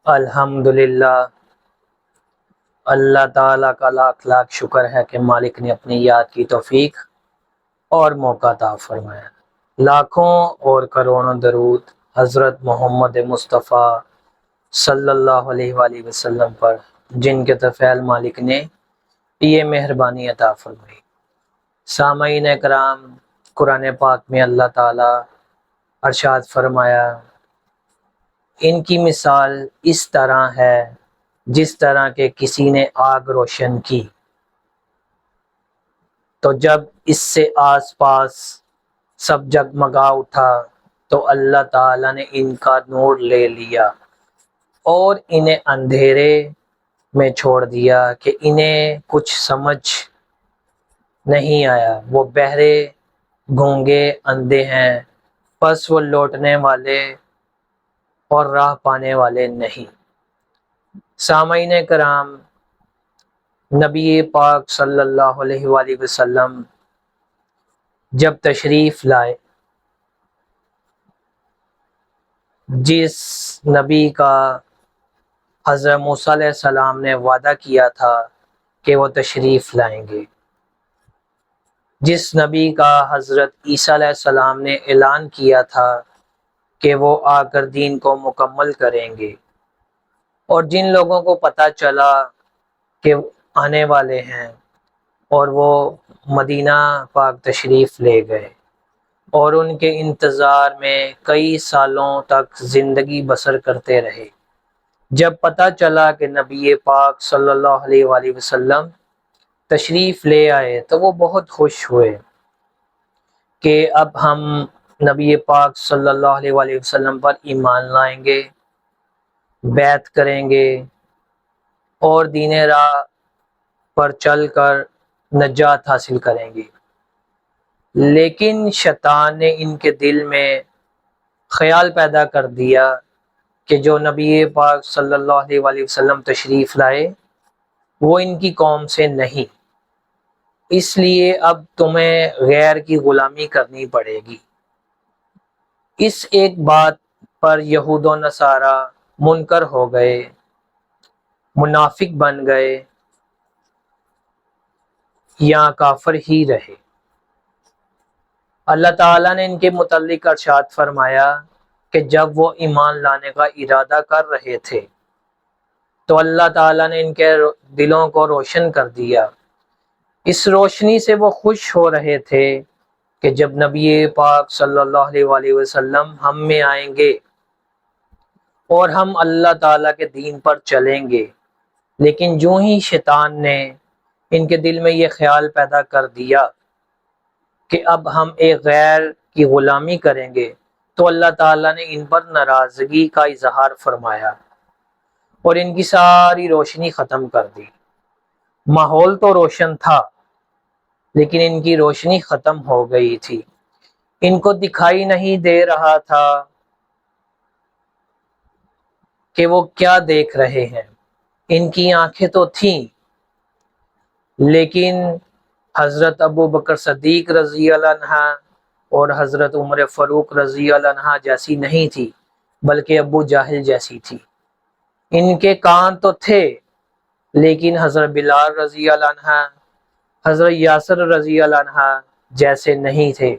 الحمدللہ، اللہ تعالیٰ کا لاکھ لاکھ شکر ہے کہ مالک نے اپنی یاد کی توفیق اور موقع عطا فرمایا۔ لاکھوں اور کروڑوں درود حضرت محمد مصطفیٰ صلی اللہ علیہ وآلہ وسلم پر، جن کے طفیل مالک نے یہ مہربانی عطا فرمائی۔ سامعین کرام، قرآن پاک میں اللہ تعالیٰ ارشاد فرمایا، ان کی مثال اس طرح ہے جس طرح کہ کسی نے آگ روشن کی تو جب اس سے آس پاس سب جگمگا اٹھا تو اللہ تعالیٰ نے ان کا نور لے لیا اور انہیں اندھیرے میں چھوڑ دیا کہ انہیں کچھ سمجھ نہیں آیا۔ وہ بہرے، گونگے، اندھے ہیں، پس وہ لوٹنے والے اور راہ پانے والے نہیں۔ سامعین کرام، نبی پاک صلی اللہ علیہ وآلہ وسلم جب تشریف لائے، جس نبی کا حضرت موسیٰ علیہ السلام نے وعدہ کیا تھا کہ وہ تشریف لائیں گے، جس نبی کا حضرت عیسیٰ علیہ السلام نے اعلان کیا تھا کہ وہ آ کر دین کو مکمل کریں گے، اور جن لوگوں کو پتہ چلا کہ آنے والے ہیں اور وہ مدینہ پاک تشریف لے گئے اور ان کے انتظار میں کئی سالوں تک زندگی بسر کرتے رہے۔ جب پتہ چلا کہ نبی پاک صلی اللہ علیہ وآلہ وسلم تشریف لے آئے تو وہ بہت خوش ہوئے کہ اب ہم نبی پاک صلی اللہ علیہ وآلہ وسلم پر ایمان لائیں گے، بیعت کریں گے اور دین راہ پر چل کر نجات حاصل کریں گے۔ لیکن شیطان نے ان کے دل میں خیال پیدا کر دیا کہ جو نبی پاک صلی اللہ علیہ وآلہ وسلم تشریف لائے وہ ان کی قوم سے نہیں، اس لیے اب تمہیں غیر کی غلامی کرنی پڑے گی۔ اس ایک بات پر یہود و نصارہ منکر ہو گئے، منافق بن گئے یا کافر ہی رہے۔ اللہ تعالیٰ نے ان کے متعلق ارشاد فرمایا کہ جب وہ ایمان لانے کا ارادہ کر رہے تھے تو اللہ تعالیٰ نے ان کے دلوں کو روشن کر دیا۔ اس روشنی سے وہ خوش ہو رہے تھے کہ جب نبی پاک صلی اللہ علیہ وآلہ وسلم ہم میں آئیں گے اور ہم اللہ تعالیٰ کے دین پر چلیں گے، لیکن جو ہی شیطان نے ان کے دل میں یہ خیال پیدا کر دیا کہ اب ہم ایک غیر کی غلامی کریں گے تو اللہ تعالیٰ نے ان پر ناراضگی کا اظہار فرمایا اور ان کی ساری روشنی ختم کر دی۔ ماحول تو روشن تھا لیکن ان کی روشنی ختم ہو گئی تھی۔ ان کو دکھائی نہیں دے رہا تھا کہ وہ کیا دیکھ رہے ہیں۔ ان کی آنکھیں تو تھیں لیکن حضرت ابو بکر صدیق رضی اللہ عنہ اور حضرت عمر فاروق رضی اللہ عنہ جیسی نہیں تھی، بلکہ ابو جہل جیسی تھی۔ ان کے کان تو تھے لیکن حضرت بلال رضی اللہ عنہ، حضرت یاسر رضی اللہ عنہ جیسے نہیں تھے،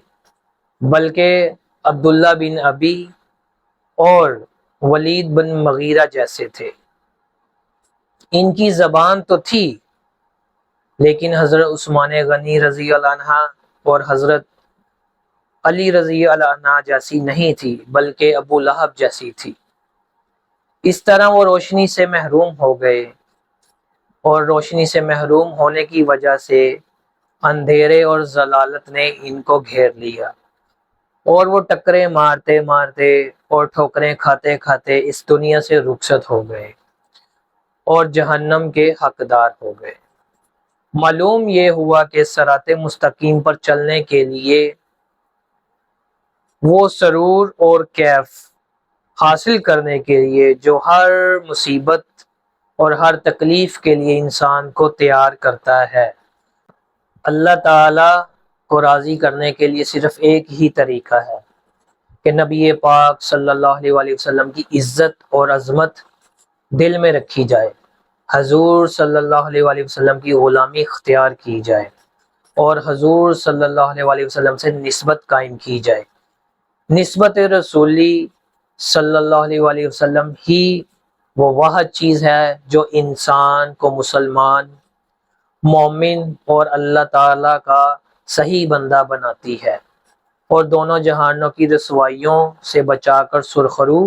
بلکہ عبداللہ بن ابی اور ولید بن مغیرہ جیسے تھے۔ ان کی زبان تو تھی لیکن حضرت عثمان غنی رضی اللہ عنہ اور حضرت علی رضی اللہ عنہ جیسی نہیں تھی، بلکہ ابو لہب جیسی تھی۔ اس طرح وہ روشنی سے محروم ہو گئے اور روشنی سے محروم ہونے کی وجہ سے اندھیرے اور ضلالت نے ان کو گھیر لیا اور وہ ٹکریں مارتے مارتے اور ٹھوکریں کھاتے کھاتے اس دنیا سے رخصت ہو گئے اور جہنم کے حقدار ہو گئے۔ معلوم یہ ہوا کہ صراط مستقیم پر چلنے کے لیے وہ سرور اور کیف حاصل کرنے کے لیے جو ہر مصیبت اور ہر تکلیف کے لیے انسان کو تیار کرتا ہے، اللہ تعالیٰ کو راضی کرنے کے لیے صرف ایک ہی طریقہ ہے کہ نبی پاک صلی اللہ علیہ وآلہ وسلم کی عزت اور عظمت دل میں رکھی جائے، حضور صلی اللہ علیہ وآلہ وسلم کی غلامی اختیار کی جائے اور حضور صلی اللہ علیہ وآلہ وسلم سے نسبت قائم کی جائے۔ نسبت رسولی صلی اللہ علیہ وآلہ وسلم ہی وہ واحد چیز ہے جو انسان کو مسلمان، مومن اور اللہ تعالیٰ کا صحیح بندہ بناتی ہے اور دونوں جہانوں کی رسوائیوں سے بچا کر سرخرو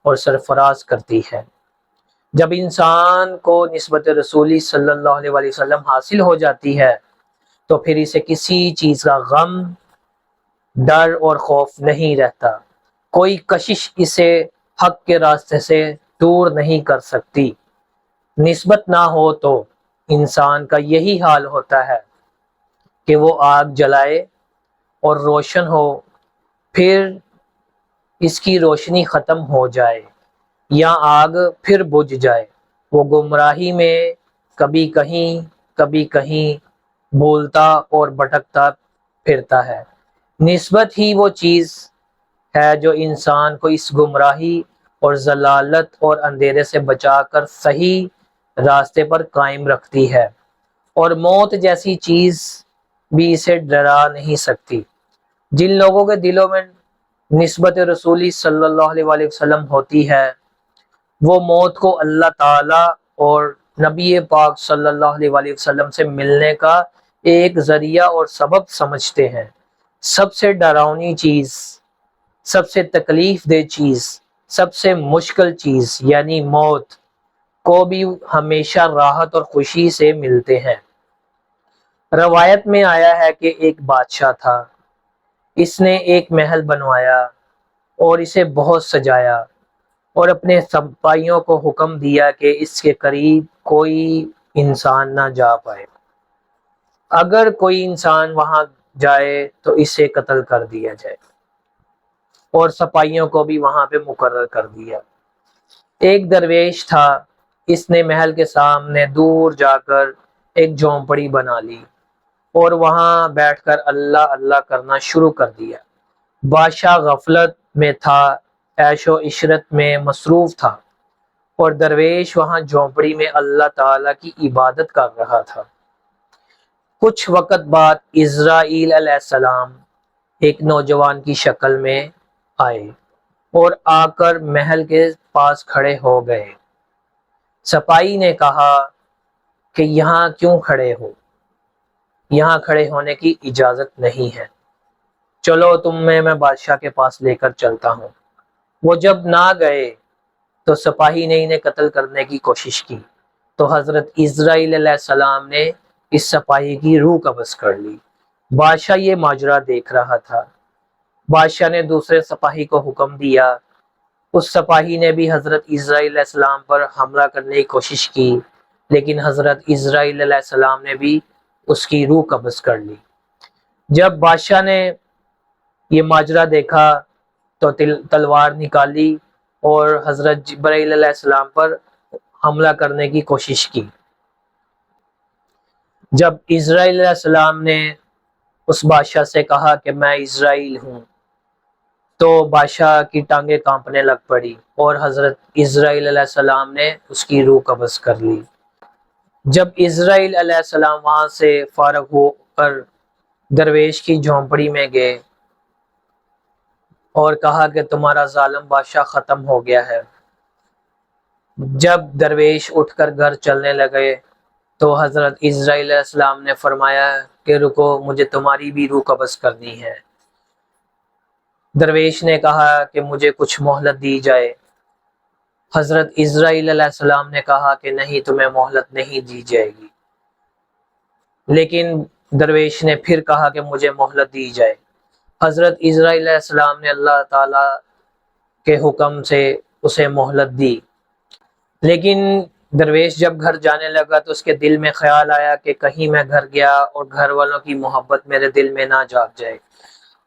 اور سرفراز کرتی ہے۔ جب انسان کو نسبت رسولی صلی اللہ علیہ وآلہ وسلم حاصل ہو جاتی ہے تو پھر اسے کسی چیز کا غم، ڈر اور خوف نہیں رہتا، کوئی کشش اسے حق کے راستے سے دور نہیں کر سکتی۔ نسبت نہ ہو تو انسان کا یہی حال ہوتا ہے کہ وہ آگ جلائے اور روشن ہو، پھر اس کی روشنی ختم ہو جائے یا آگ پھر بجھ جائے، وہ گمراہی میں کبھی کہیں بھولتا اور بھٹکتا پھرتا ہے۔ نسبت ہی وہ چیز ہے جو انسان کو اس گمراہی اور ضلالت اور اندھیرے سے بچا کر صحیح راستے پر قائم رکھتی ہے، اور موت جیسی چیز بھی اسے ڈرا نہیں سکتی۔ جن لوگوں کے دلوں میں نسبت رسولی صلی اللہ علیہ وآلہ وسلم ہوتی ہے وہ موت کو اللہ تعالیٰ اور نبی پاک صلی اللہ علیہ وآلہ وسلم سے ملنے کا ایک ذریعہ اور سبب سمجھتے ہیں۔ سب سے ڈراؤنی چیز، سب سے تکلیف دہ چیز، سب سے مشکل چیز یعنی موت کو بھی ہمیشہ راحت اور خوشی سے ملتے ہیں۔ روایت میں آیا ہے کہ ایک بادشاہ تھا، اس نے ایک محل بنوایا اور اسے بہت سجایا اور اپنے سپاہیوں کو حکم دیا کہ اس کے قریب کوئی انسان نہ جا پائے، اگر کوئی انسان وہاں جائے تو اسے قتل کر دیا جائے، اور سپاہیوں کو بھی وہاں پہ مقرر کر دیا۔ ایک درویش تھا، اس نے محل کے سامنے دور جا کر ایک جھونپڑی بنا لی اور وہاں بیٹھ کر اللہ اللہ کرنا شروع کر دیا۔ بادشاہ غفلت میں تھا، عیش و عشرت میں مصروف تھا، اور درویش وہاں جھونپڑی میں اللہ تعالیٰ کی عبادت کر رہا تھا۔ کچھ وقت بعد عزرائیل علیہ السلام ایک نوجوان کی شکل میں آئے اور آ کر محل کے پاس کھڑے ہو گئے۔ سپاہی نے کہا کہ یہاں کیوں کھڑے ہو؟ یہاں کھڑے ہونے کی اجازت نہیں ہے، چلو تمہیں میں بادشاہ کے پاس لے کر چلتا ہوں۔ وہ جب نہ گئے تو سپاہی نے انہیں قتل کرنے کی کوشش کی، تو حضرت عزرائیل علیہ السلام نے اس سپاہی کی روح قبض کر لی۔ بادشاہ یہ ماجرا دیکھ رہا تھا۔ بادشاہ نے دوسرے سپاہی کو حکم دیا، اس سپاہی نے بھی حضرت عزرائیل علیہ السلام پر حملہ کرنے کی کوشش کی، لیکن حضرت عزرائیل علیہ السلام نے بھی اس کی روح قبض کر لی۔ جب بادشاہ نے یہ ماجرا دیکھا تو تلوار نکالی اور حضرت جبرائیل علیہ السلام پر حملہ کرنے کی کوشش کی۔ جب عزرائیل علیہ السلام نے اس بادشاہ سے کہا کہ میں عزرائیل ہوں، تو بادشاہ کی ٹانگیں کانپنے لگ پڑی اور حضرت عزرائیل علیہ السلام نے اس کی روح قبض کر لی۔ جب عزرائیل علیہ السلام وہاں سے فارغ ہو کر درویش کی جھونپڑی میں گئے اور کہا کہ تمہارا ظالم بادشاہ ختم ہو گیا ہے، جب درویش اٹھ کر گھر چلنے لگے تو حضرت عزرائیل علیہ السلام نے فرمایا کہ رکو، مجھے تمہاری بھی روح قبض کرنی ہے۔ درویش نے کہا کہ مجھے کچھ مہلت دی جائے۔ حضرت عزرائیل علیہ السلام نے کہا کہ نہیں، تمہیں مہلت نہیں دی جائے گی۔ لیکن درویش نے پھر کہا کہ مجھے مہلت دی جائے۔ حضرت عزرائیل علیہ السلام نے اللہ تعالیٰ کے حکم سے اسے مہلت دی، لیکن درویش جب گھر جانے لگا تو اس کے دل میں خیال آیا کہ کہیں میں گھر گیا اور گھر والوں کی محبت میرے دل میں نہ جاگ جائے۔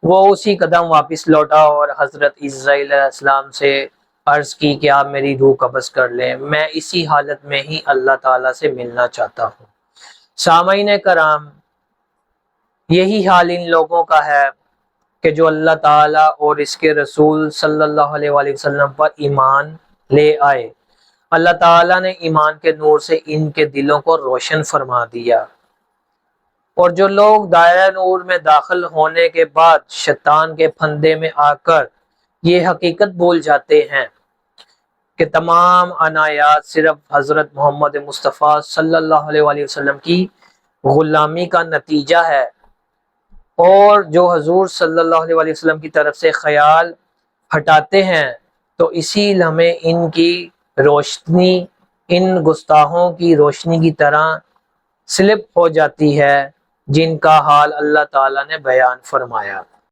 وہ اسی قدم واپس لوٹا اور حضرت عزرائیل علیہ السلام سے عرض کی کہ آپ میری روح قبض کر لیں، میں اسی حالت میں ہی اللہ تعالیٰ سے ملنا چاہتا ہوں۔ سامعین کرام، یہی حال ان لوگوں کا ہے کہ جو اللہ تعالیٰ اور اس کے رسول صلی اللہ علیہ وآلہ وسلم پر ایمان لے آئے، اللہ تعالیٰ نے ایمان کے نور سے ان کے دلوں کو روشن فرما دیا، اور جو لوگ دائرہ نور میں داخل ہونے کے بعد شیطان کے پھندے میں آ کر یہ حقیقت بھول جاتے ہیں کہ تمام عنایات صرف حضرت محمد مصطفیٰ صلی اللہ علیہ وآلہ وسلم کی غلامی کا نتیجہ ہے، اور جو حضور صلی اللہ علیہ وآلہ وسلم کی طرف سے خیال ہٹاتے ہیں تو اسی لمحے ان کی روشنی ان گستاخوں کی روشنی کی طرح سلپ ہو جاتی ہے، جن کا حال اللہ تعالیٰ نے بیان فرمایا۔